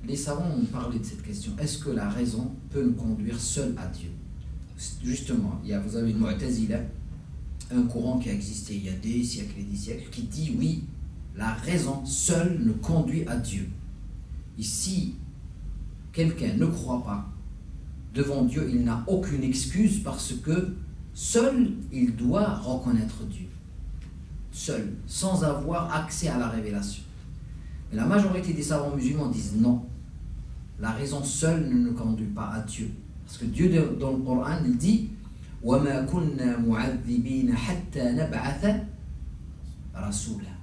les savants ont parlé de cette question. Est-ce que la raison peut nous conduire seul à Dieu? Justement, vous avez une Mu'tazila, un courant qui a existé il y a des siècles et des siècles, qui dit oui, la raison seule nous conduit à Dieu. Et si quelqu'un ne croit pas devant Dieu, il n'a aucune excuse parce que seul il doit reconnaître Dieu. Seul, sans avoir accès à la révélation. Mais la majorité des savants musulmans disent non. La raison seule ne nous conduit pas à Dieu. Parce que Dieu, dans le Coran, il dit وَمَا كُنَّا مُعَذِّبِينَ حَتَّى نَبْعَثَ رَسُولًا.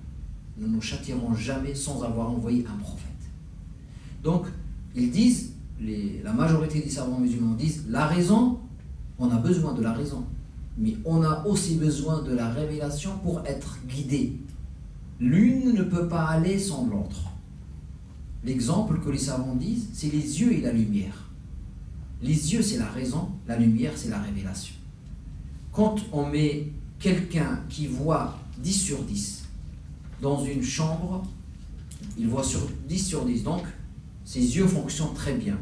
Nous ne nous châtierons jamais sans avoir envoyé un prophète. Donc, ils disent, la majorité des savants musulmans disent, la raison, on a besoin de la raison, mais on a aussi besoin de la révélation pour être guidé. L'une ne peut pas aller sans l'autre. L'exemple que les savants disent, c'est les yeux et la lumière. Les yeux, c'est la raison, la lumière, c'est la révélation. Quand on met quelqu'un qui voit 10 sur 10 dans une chambre, il voit sur 10 sur 10, donc ses yeux fonctionnent très bien.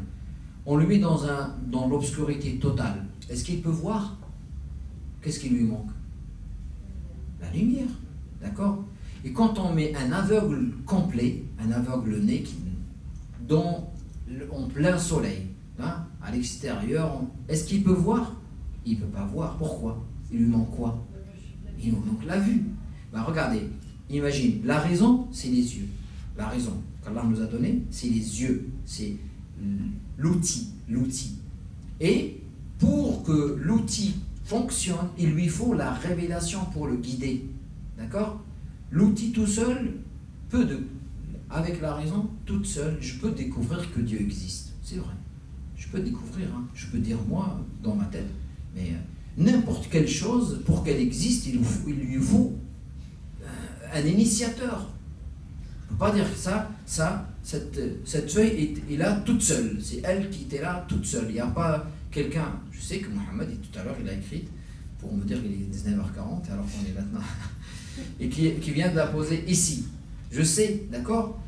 On le met dans l'obscurité totale. Est-ce qu'il peut voir? Qu'est-ce qui lui manque? La lumière, d'accord? Et quand on met un aveugle complet, un aveugle-né en plein soleil, hein, à l'extérieur, est-ce qu'il peut voir? Il ne peut pas voir. Pourquoi? Il lui manque quoi? Il lui manque la vue. Ben regardez, imagine, la raison, c'est les yeux. La raison qu'Allah nous a donnée, c'est les yeux, c'est l'outil. Et pour que l'outil fonctionne, il lui faut la révélation pour le guider. D'accord? L'outil tout seul avec la raison, toute seule, je peux découvrir que Dieu existe. C'est vrai. Je peux découvrir, hein. Je peux dire moi, dans ma tête, mais n'importe quelle chose, pour qu'elle existe, il lui faut un initiateur. On ne peut pas dire que cette feuille est là toute seule. C'est elle qui était là toute seule. Il n'y a pas quelqu'un. Je sais que Mohammed, tout à l'heure, il a écrit pour me dire qu'il est 19h40, alors qu'on est maintenant. Et qui vient de la poser ici. Je sais, d'accord?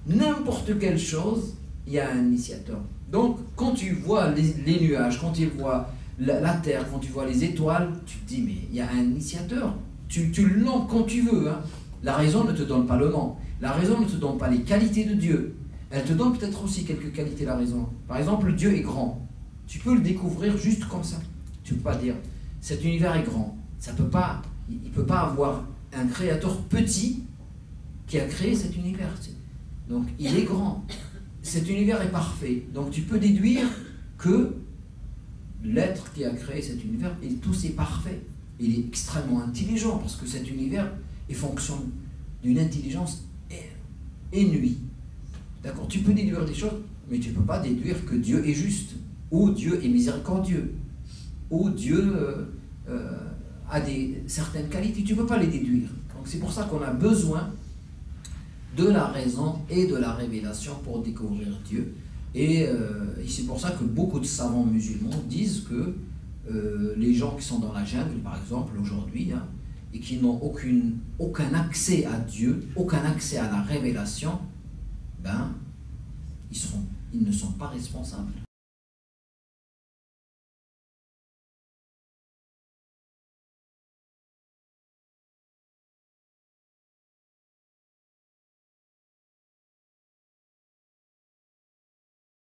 N'importe quelle chose, il y a un initiateur. Donc, quand tu vois les nuages, quand tu vois la terre, quand tu vois les étoiles, tu te dis, mais il y a un initiateur. Tu le nommes quand tu veux. Hein. La raison ne te donne pas le nom. La raison ne te donne pas les qualités de Dieu. Elle te donne peut-être aussi quelques qualités, la raison. Par exemple, Dieu est grand. Tu peux le découvrir juste comme ça. Tu ne peux pas dire, cet univers est grand. Il ne peut pas avoir un créateur petit qui a créé cet univers. Donc, il est grand. Cet univers est parfait. Donc, tu peux déduire que l'être qui a créé cet univers, tout est parfait. Il est extrêmement intelligent parce que cet univers est fonction d'une intelligence inouïe. D'accord? Tu peux déduire des choses, mais tu ne peux pas déduire que Dieu est juste, ou Dieu est miséricordieux, ou Dieu a certaines qualités. Tu ne peux pas les déduire. Donc c'est pour ça qu'on a besoin de la raison et de la révélation pour découvrir Dieu. Et c'est pour ça que beaucoup de savants musulmans disent que les gens qui sont dans la jungle, par exemple, aujourd'hui, hein, et qui n'ont aucun accès à Dieu, aucun accès à la révélation, ben, ils ne sont pas responsables.